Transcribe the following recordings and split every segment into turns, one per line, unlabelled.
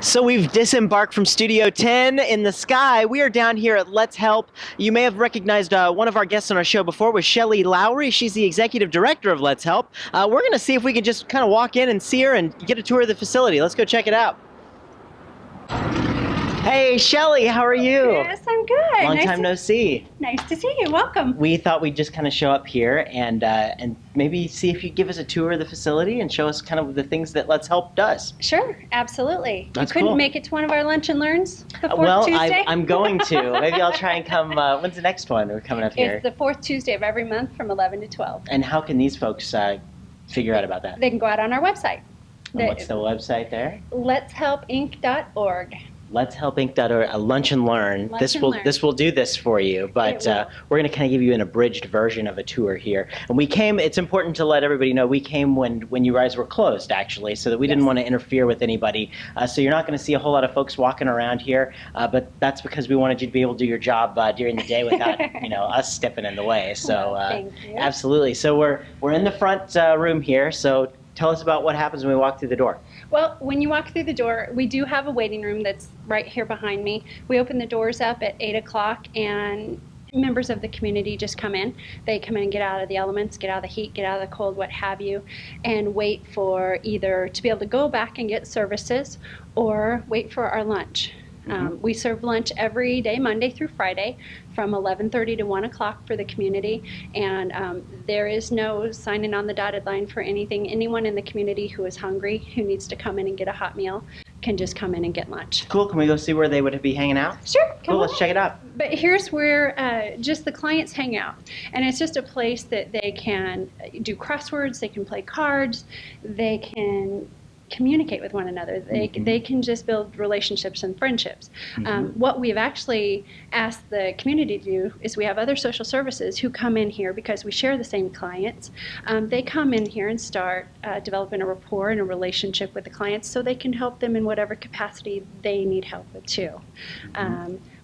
So we've disembarked from Studio 10 in the sky. We are down here at Let's Help. You may have recognized one of our guests on our show before was Shelly Lowrey. She's the executive director of Let's Help. We're going to see if we can just kind of walk in and see her and get a tour of the facility. Let's go check it out. Hey, Shelly, how are you?
Yes, I'm good.
Long time no see.
Nice to see you. Welcome.
We thought we'd just kind of show up here and maybe see if you'd give us a tour of the facility and show us kind of the things that Let's Help does.
Sure, absolutely.
That's
you couldn't
cool.
make it to one of our lunch and learns the fourth
Well,
Tuesday?
I'm going to. Maybe I'll try and come. When's the next one? We're coming up here.
It's the fourth Tuesday of every month from 11 to 12.
And how can these folks figure out about that?
They can go out on our website.
And what's the website there?
letshelpinc.org.
Let'sHelpInc.org, a lunch and learn. This will do this for you, but we're going to kind of give you an abridged version of a tour here. And we came. It's important to let everybody know we came when you guys were closed, actually, so that we didn't want to interfere with anybody. So you're not going to see a whole lot of folks walking around here, but that's because we wanted you to be able to do your job during the day without us stepping in the way. So
thank you.
Absolutely. So we're in the front room here. So tell us about what happens when we walk through the door.
Well, when you walk through the door, we do have a waiting room that's right here behind me. We open the doors up at 8 o'clock and members of the community just come in. They come in and get out of the elements, get out of the heat, get out of the cold, what have you, and wait for either to be able to go back and get services or wait for our lunch. We serve lunch every day, Monday through Friday, from 11:30 to 1 o'clock for the community, and there is no signing on the dotted line for anything. Anyone in the community who is hungry, who needs to come in and get a hot meal, can just come in and get lunch.
Cool. Can we go see where they would be hanging out?
Sure.
Cool. Let's check it out.
But here's where just the clients hang out, and it's just a place that they can do crosswords, they can play cards, they can communicate with one another. They can just build relationships and friendships. What we've actually asked the community to do is we have other social services who come in here because we share the same clients. They come in here and start developing a rapport and a relationship with the clients so they can help them in whatever capacity they need help with too.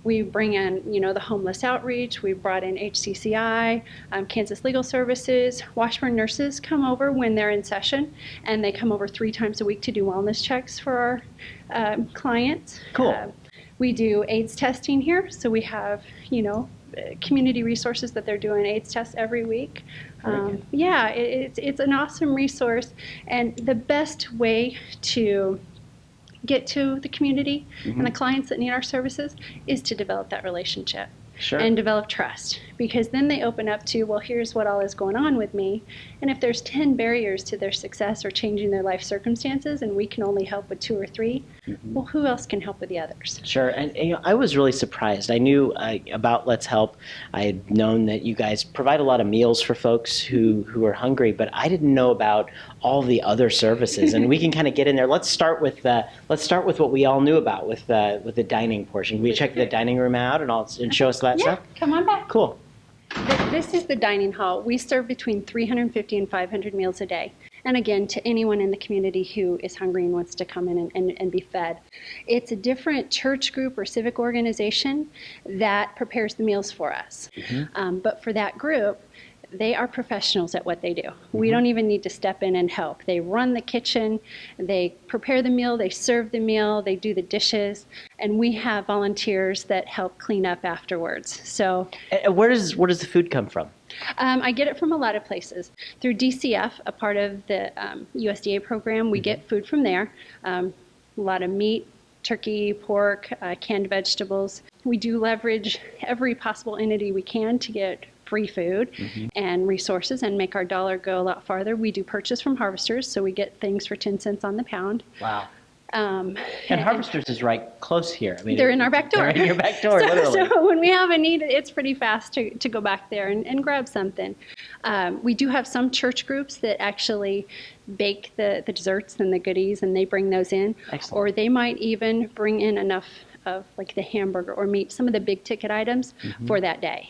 We bring in, the homeless outreach. We brought in HCCI, Kansas Legal Services. Washburn nurses come over when they're in session, and they come over 3 times a week to do wellness checks for our clients.
Cool.
We do AIDS testing here, so we have, community resources that they're doing AIDS tests every week. Yeah, it's an awesome resource, and the best way to get to the community and the clients that need our services is to develop that relationship.
Sure.
And develop trust, because then they open up to, well, here's what all is going on with me, and if there's 10 barriers to their success or changing their life circumstances and we can only help with 2 or 3, well, who else can help with the others?
Sure. And I was really surprised. I knew about Let's Help. I had known that you guys provide a lot of meals for folks who are hungry, but I didn't know about all the other services. And we can kind of get in there. Let's start with what we all knew about with the dining portion. Can we check the dining room out and show us that stuff?
Come on back.
Cool.
This is the dining hall. We serve between 350 and 500 meals a day. And again, to anyone in the community who is hungry and wants to come in and be fed. It's a different church group or civic organization that prepares the meals for us. But for that group, they are professionals at what they do. We don't even need to step in and help. They run the kitchen, they prepare the meal, they serve the meal, they do the dishes, and we have volunteers that help clean up afterwards. So,
where does the food come from?
I get it from a lot of places. Through DCF, a part of the USDA program, we get food from there. A lot of meat, turkey, pork, canned vegetables. We do leverage every possible entity we can to get free food and resources and make our dollar go a lot farther. We do purchase from harvesters, so we get things for 10 cents on the pound.
Wow. And Harvesters is right close here. I mean,
they're in our back door.
They're in your back door, literally.
So when we have a need, it's pretty fast to go back there and grab something. We do have some church groups that actually bake the desserts and the goodies, and they bring those in.
Excellent.
Or they might even bring in enough of like the hamburger or meat, some of the big ticket items for that day.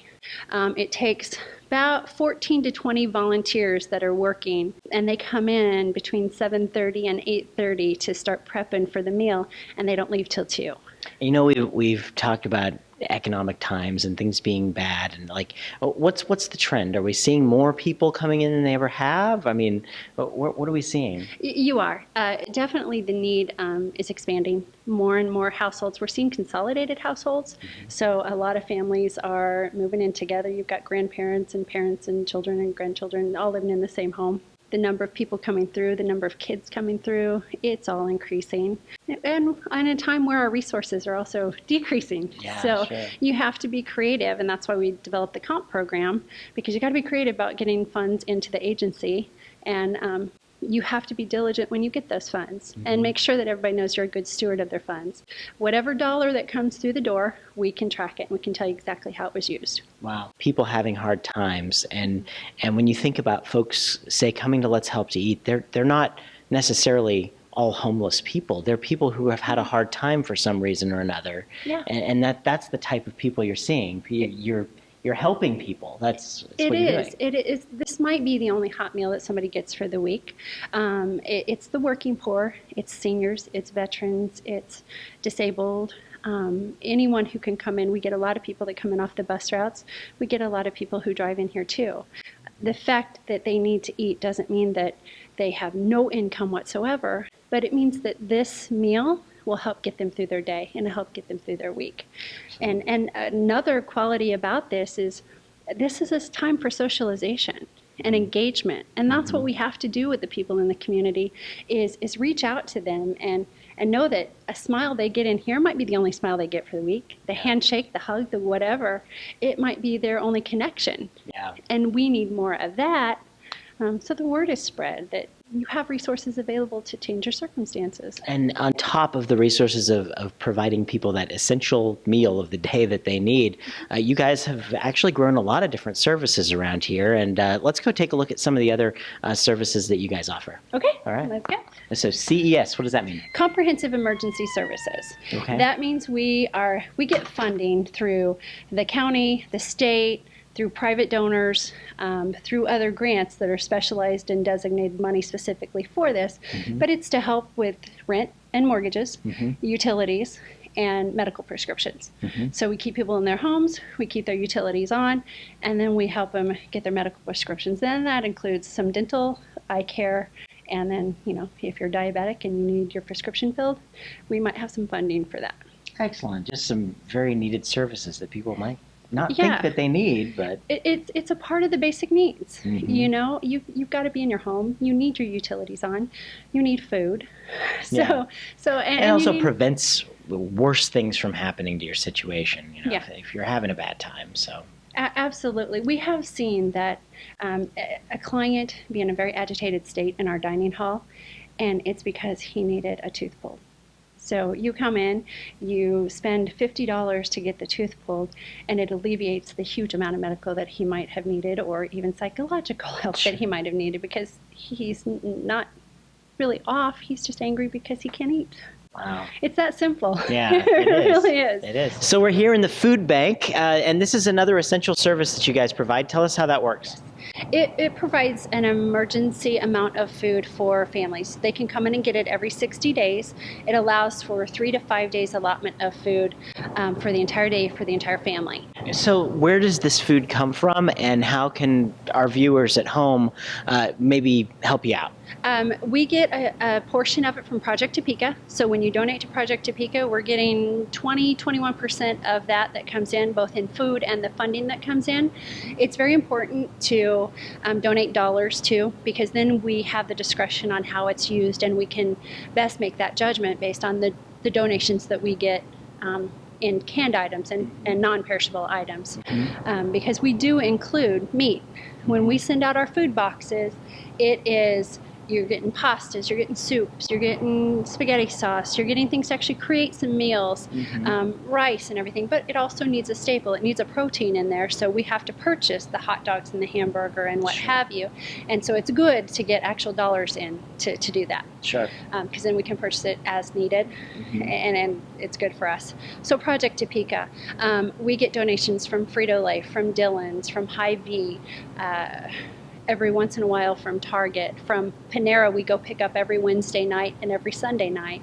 It takes about 14 to 20 volunteers that are working, and they come in between 7:30 and 8:30 to start prepping for the meal, and they don't leave till 2.
You know, we've talked about economic times and things being bad, and like, what's the trend? Are we seeing more people coming in than they ever have? I mean, what are we seeing?
You are. Definitely the need is expanding. More and more households. We're seeing consolidated households. So a lot of families are moving in together. You've got grandparents and parents and children and grandchildren all living in the same home. The number of people coming through, the number of kids coming through, it's all increasing. And in a time where our resources are also decreasing.
Yeah,
so
sure.
you have to be creative, and that's why we developed the comp program, because you got to be creative about getting funds into the agency. And you have to be diligent when you get those funds and make sure that everybody knows you're a good steward of their funds. Whatever dollar that comes through the door, we can track it and we can tell you exactly how it was used.
Wow. People having hard times. And when you think about folks, say, coming to Let's Help to Eat, they're not necessarily all homeless people. They're people who have had a hard time for some reason or another.
Yeah.
And that's the type of people you're seeing. You're helping people. That's what you're doing.
It is. This might be the only hot meal that somebody gets for the week. It's the working poor. It's seniors. It's veterans. It's disabled. Anyone who can come in. We get a lot of people that come in off the bus routes. We get a lot of people who drive in here too. The fact that they need to eat doesn't mean that they have no income whatsoever, but it means that this meal will help get them through their day and help get them through their week. And another quality about this is a time for socialization and engagement. And that's what we have to do with the people in the community is reach out to them and know that a smile they get in here might be the only smile they get for the week. The handshake, the hug, the whatever, it might be their only connection.
Yeah.
And we need more of that. So the word is spread that you have resources available to change your circumstances.
And on top of the resources of providing people that essential meal of the day that they need, you guys have actually grown a lot of different services around here. And let's go take a look at some of the other services that you guys offer.
Okay,
All right.
let's go.
So CES, what does that mean?
Comprehensive Emergency Services.
Okay.
That means we get funding through the county, the state, through private donors, through other grants that are specialized and designated money specifically for this. But it's to help with rent and mortgages, utilities, and medical prescriptions. So we keep people in their homes, we keep their utilities on, and then we help them get their medical prescriptions. Then that includes some dental, eye care, and then, if you're diabetic and you need your prescription filled, we might have some funding for that.
Excellent. Just some very needed services that people might not think that they need, but
it's a part of the basic needs. You've got to be in your home. You need your utilities on. You need food. And
also prevents worse things from happening to your situation. If you're having a bad time. So
absolutely, we have seen that a client be in a very agitated state in our dining hall, and it's because he needed a tooth pulled. So you come in, you spend $50 to get the tooth pulled, and it alleviates the huge amount of medical that he might have needed, or even psychological help that he might have needed, because he's not really off, he's just angry because he can't eat.
Wow.
It's that simple.
Yeah, it
really is.
It is. So we're here in the food bank, and this is another essential service that you guys provide. Tell us how that works.
It provides an emergency amount of food for families. They can come in and get it every 60 days. It allows for 3 to 5 days allotment of food for the entire day for the entire family.
So where does this food come from, and how can our viewers at home maybe help you out?
We get a portion of it from Project Topeka. So when you donate to Project Topeka, we're getting 21% of that comes in, both in food and the funding that comes in. It's very important to donate dollars too, because then we have the discretion on how it's used, and we can best make that judgment based on the donations that we get in canned items and non-perishable items. Because we do include meat. When we send out our food boxes, it is You're getting pastas, you're getting soups, you're getting spaghetti sauce, you're getting things to actually create some meals, rice and everything. But it also needs a staple. It needs a protein in there, so we have to purchase the hot dogs and the hamburger and what have you. And so it's good to get actual dollars in to do that.
Sure.
Because then we can purchase it as needed, and it's good for us. So Project Topeka, we get donations from Frito-Lay, from Dillon's, from Hy-Vee, every once in a while from Target. From Panera, we go pick up every Wednesday night and every Sunday night.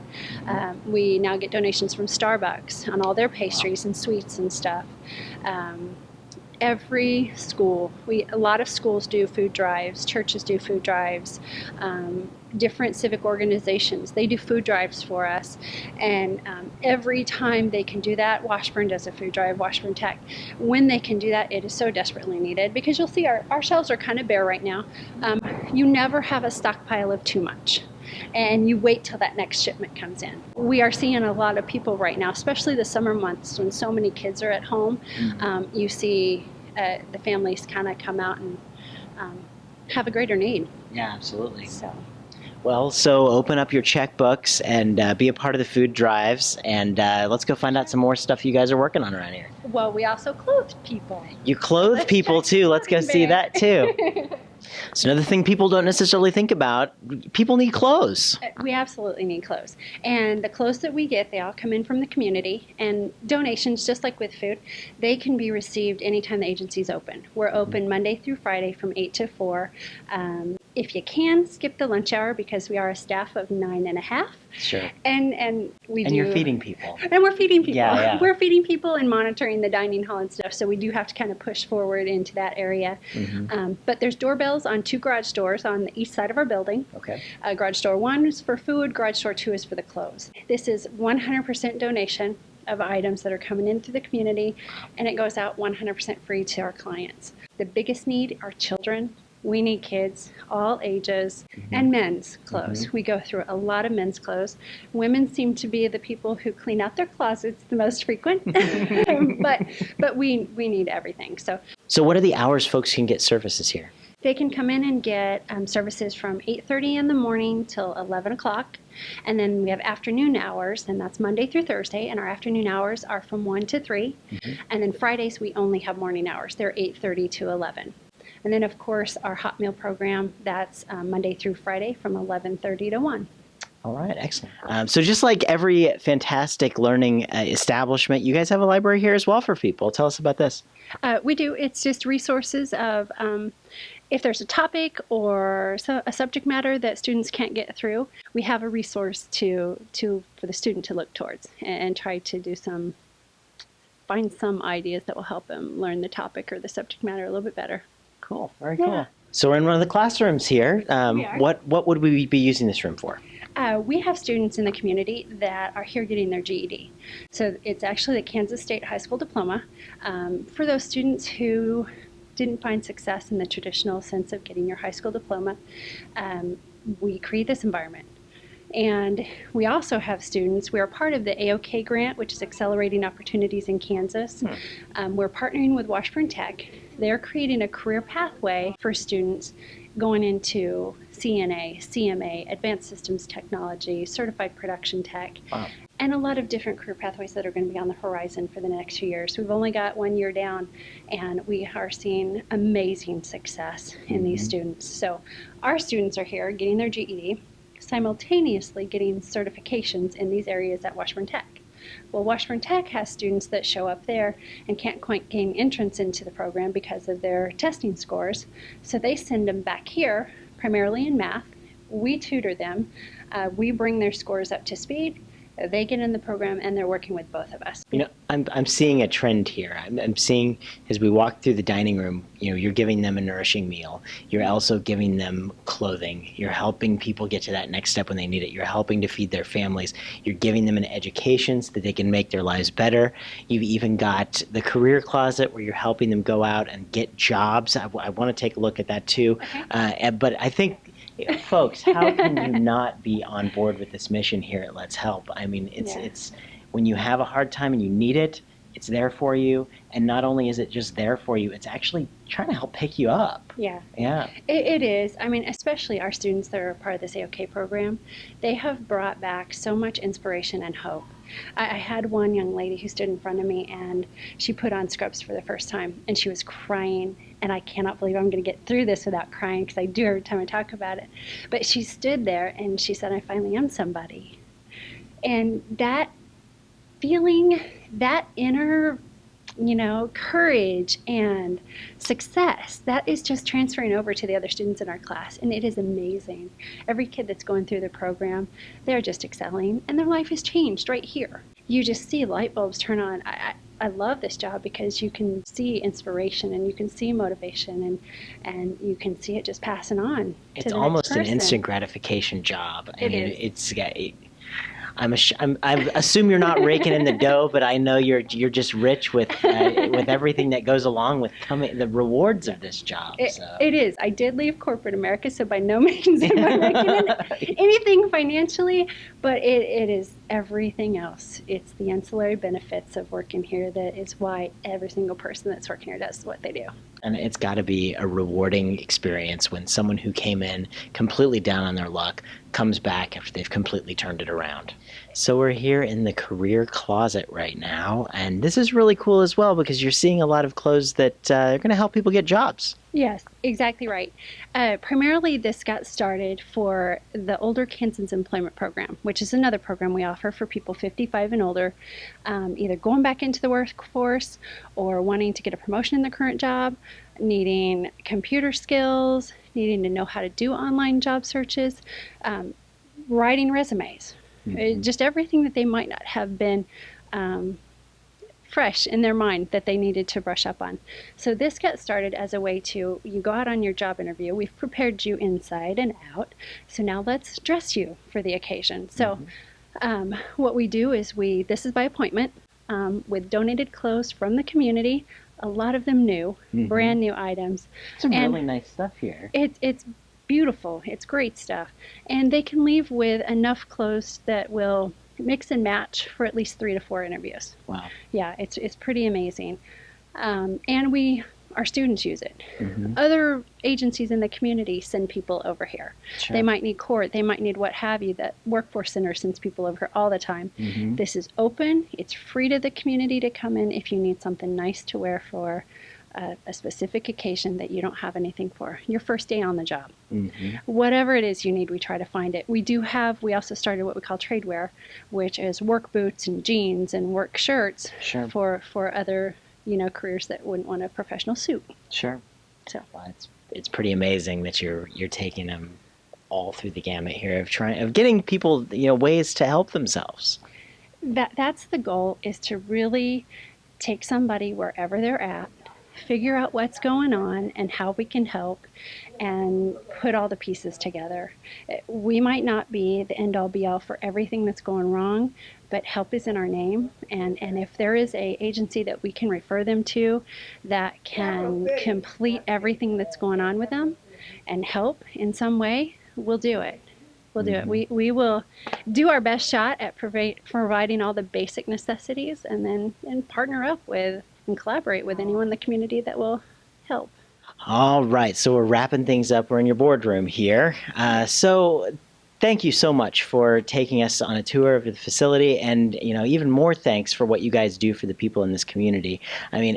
We now get donations from Starbucks on all their pastries and sweets and stuff. Every school, a lot of schools do food drives, churches do food drives, different civic organizations, they do food drives for us. And every time they can do that, Washburn does a food drive, Washburn Tech. When they can do that, it is so desperately needed, because you'll see our shelves are kind of bare right now. You never have a stockpile of too much, and you wait till that next shipment comes in. We are seeing a lot of people right now, especially the summer months when so many kids are at home. You see the families kind of come out and have a greater need.
Yeah, absolutely. Well, so open up your checkbooks and be a part of the food drives, and let's go find out some more stuff you guys are working on around here.
Well, we also clothe people.
You clothe people too. Let's go see that too. So another thing people don't necessarily think about, people need clothes.
We absolutely need clothes. And the clothes that we get, they all come in from the community. And donations, just like with food, they can be received anytime the agency's open. We're open Monday through Friday from 8 to 4. If you can, skip the lunch hour, because we are a staff of 9.5.
Sure.
And
you're feeding people.
And we're feeding people.
Yeah.
We're feeding people and monitoring the dining hall and stuff, so we do have to kind of push forward into that area. But there's doorbells on 2 garage doors on the east side of our building.
Okay.
Garage door 1 is for food, garage door 2 is for the clothes. This is 100% donation of items that are coming in through the community, and it goes out 100% free to our clients. The biggest need are children. We need kids, all ages, and men's clothes. We go through a lot of men's clothes. Women seem to be the people who clean out their closets the most frequent, but we need everything. So
what are the hours folks can get services here?
They can come in and get services from 8:30 in the morning till 11 o'clock. And then we have afternoon hours, and that's Monday through Thursday, and our afternoon hours are from 1 to 3. And then Fridays, we only have morning hours. They're 8:30 to 11. And then, of course, our hot meal program, that's Monday through Friday from 11:30 to 1.
All right, excellent. So just like every fantastic learning establishment, you guys have a library here as well for people. Tell us about this.
We do. It's just resources of if there's a topic or a subject matter that students can't get through, we have a resource for the student to look towards and try to find some ideas that will help them learn the topic or the subject matter a little bit better.
Cool. Very cool. So we're in one of the classrooms here.
We are.
What would we be using this room for?
We have students in the community that are here getting their GED. So it's actually the Kansas State High School Diploma. For those students who didn't find success in the traditional sense of getting your high school diploma, we create this environment. And we also have students, we are part of the AOK grant, which is Accelerating Opportunities in Kansas. We're partnering with Washburn Tech. They're creating a career pathway for students going into CNA, CMA, Advanced Systems Technology, Certified Production Tech, and a lot of different career pathways that are going to be on the horizon for the next few years. We've only got 1 year down, and we are seeing amazing success in these students. So our students are here getting their GED, simultaneously getting certifications in these areas at Washburn Tech. Well, Washburn Tech has students that show up there and can't quite gain entrance into the program because of their testing scores, so they send them back here, primarily in math. We tutor them. We bring their scores up to speed. They get in the program, and they're working with both of us.
You know, I'm seeing a trend here. I'm seeing, as we walk through the dining room, you know, you're giving them a nourishing meal. You're also giving them clothing. You're helping people get to that next step when they need it. You're helping to feed their families. You're giving them an education so that they can make their lives better. You've even got the career closet where you're helping them go out and get jobs. I want to take a look at that too. Okay. But I think, folks, how can you not be on board with this mission here at Let's Help? I mean, it's when you have a hard time and you need it, it's there for you. And not only is it just there for you, it's actually trying to help pick you up.
Yeah.
Yeah.
It is. I mean, especially our students that are part of this AOK program, they have brought back so much inspiration and hope. I had one young lady who stood in front of me and she put on scrubs for the first time and she was crying. And I cannot believe I'm going to get through this without crying because I do every time I talk about it. But she stood there and she said, I finally am somebody. And that feeling, that inner courage and success, that is just transferring over to the other students in our class. And it is amazing. Every kid that's going through the program, they're just excelling and their life has changed right here. You just see light bulbs turn on. I love this job because you can see inspiration and you can see motivation and you can see it just passing on.
It's almost an instant gratification job. I mean, I assume you're not raking in the dough, but I know you're just rich with everything that goes along with the rewards of this job.
It is. I did leave corporate America, so by no means am I raking in anything financially, but it is everything else. It's the ancillary benefits of working here that is why every single person that's working here does what they do.
And it's got to be a rewarding experience when someone who came in completely down on their luck comes back after they've completely turned it around. So we're here in the career closet right now, and this is really cool as well because you're seeing a lot of clothes that are going to help people get jobs.
Yes, exactly right. Primarily, this got started for the Older Kansans Employment Program, which is another program we offer for people 55 and older, either going back into the workforce or wanting to get a promotion in their current job, needing computer skills, needing to know how to do online job searches, writing resumes, just everything that they might not have been fresh in their mind that they needed to brush up on. So this gets started as a way to, you go out on your job interview, we've prepared you inside and out, so now let's dress you for the occasion. So what we do is this is by appointment, with donated clothes from the community, a lot of them new, brand new items.
Some really nice stuff here.
It's beautiful, it's great stuff. And they can leave with enough clothes that will mix and match for at least 3 to 4 interviews.
Wow.
Yeah, it's pretty amazing. And our students use it. Other agencies in the community send people over here.
Sure.
They might need court, they might need what have you. That workforce center sends people over here all the time. This is open, it's free to the community to come in if you need something nice to wear for a specific occasion that you don't have anything for. Your first day on the job. Whatever it is you need, we try to find it. We also started what we call trade wear, which is work boots and jeans and work shirts for other careers that wouldn't want a professional suit.
Sure.
So
well, it's pretty amazing that you're taking them all through the gamut here of getting people ways to help themselves.
That's the goal, is to really take somebody wherever they're at, figure out what's going on and how we can help, and put all the pieces together. We might not be the end-all be-all for everything that's going wrong, but help is in our name, and if there is a agency that we can refer them to that can complete everything that's going on with them and help in some way, we'll do it. We'll do it. We will do our best shot at providing all the basic necessities, and partner up with and collaborate with anyone in the community that will help.
All right, so we're wrapping things up. We're in your boardroom here. So thank you so much for taking us on a tour of the facility, and even more thanks for what you guys do for the people in this community. I mean,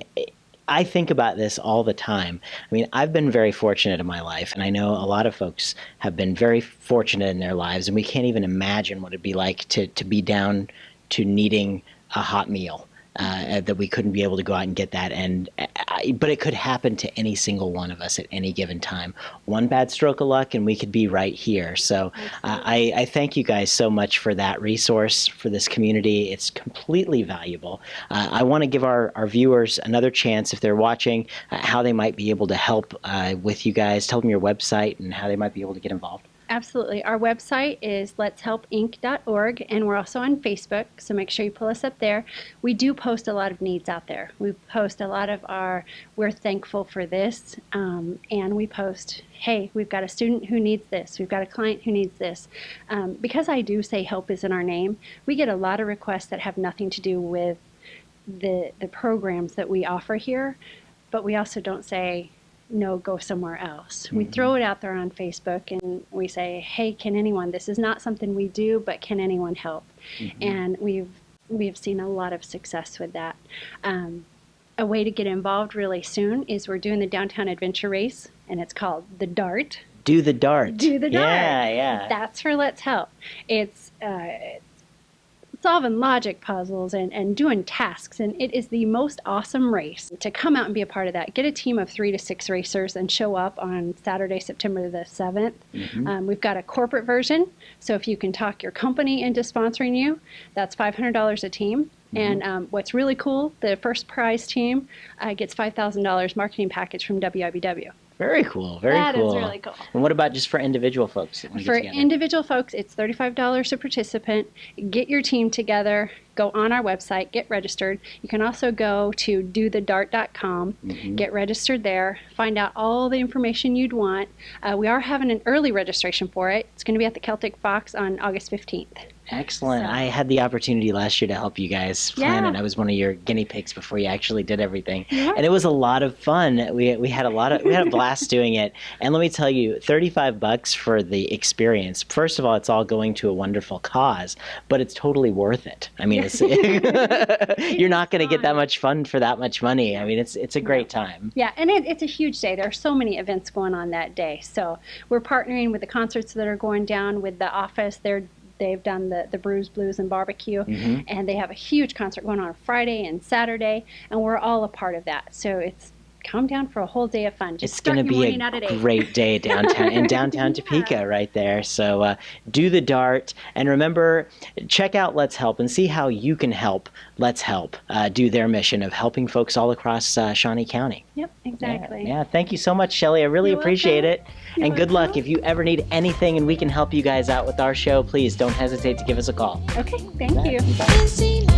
I think about this all the time. I mean, I've been very fortunate in my life, and I know a lot of folks have been very fortunate in their lives, and we can't even imagine what it'd be like to be down to needing a hot meal. That we couldn't be able to go out and get that, but it could happen to any single one of us at any given time. One bad stroke of luck and we could be right here. So I thank you guys so much for that resource for this community. It's completely valuable. I want to give our viewers another chance, if they're watching, how they might be able to help with you guys. Tell them your website and how they might be able to get involved.
Absolutely. Our website is letshelpinc.org, and we're also on Facebook, so make sure you pull us up there. We do post a lot of needs out there. We post a lot of we're thankful for this, and we post, hey, we've got a student who needs this, we've got a client who needs this. Because I do say help is in our name, we get a lot of requests that have nothing to do with the programs that we offer here, but we also don't say no, go somewhere else. We throw it out there on Facebook and we say, hey, can anyone, this is not something we do, but can anyone help? And we've seen a lot of success with that. A way to get involved really soon is we're doing the Downtown Adventure Race, and it's called the DART.
Do the DART.
Do the DART.
Yeah.
That's for Let's Help. It's solving logic puzzles and doing tasks, and it is the most awesome race. To come out and be a part of that, get a team of 3 to 6 racers and show up on Saturday, September the 7th. We've got a corporate version, so if you can talk your company into sponsoring you, that's $500 a team. And what's really cool, the first prize team gets $5,000 marketing package from WIBW.
Very cool. Very
That
cool.
is really cool.
And what about just for individual folks that want to
For
get together?
individual folks, it's $35 a participant. Get your team together. Go on our website, get registered. You can also go to dothedart.com, get registered there, find out all the information you'd want. We are having an early registration for it. It's going to be at the Celtic Fox on August 15th.
Excellent.
So-
I had the opportunity last year to help you guys plan
Yeah.
it. I was one of your guinea pigs before you actually did everything.
Yeah.
And it was a lot of fun. We had a blast doing it. And let me tell you, $35 for the experience. First of all, it's all going to a wonderful cause, but it's totally worth it. I mean, it's, you're not going to get that much fun for that much money. I mean, it's a great time.
Yeah, and it's a huge day. There are so many events going on that day. So we're partnering with the concerts that are going down with the office. They've done the Brews, Blues, and Barbecue, and they have a huge concert going on Friday and Saturday, and we're all a part of that. So it's come down for a whole day of fun. Just
It's going to be a great day downtown in downtown Topeka right there. So do the DART, and remember, check out Let's Help and see how you can help Let's Help do their mission of helping folks all across Shawnee County.
Yep, exactly.
Yeah, thank you so much, Shelly. I really
You're
appreciate
welcome.
it.
You're
And good luck.
welcome.
If you ever need anything and we can help you guys out with our show, please don't hesitate to give us a call.
Okay, thank you.
Bye.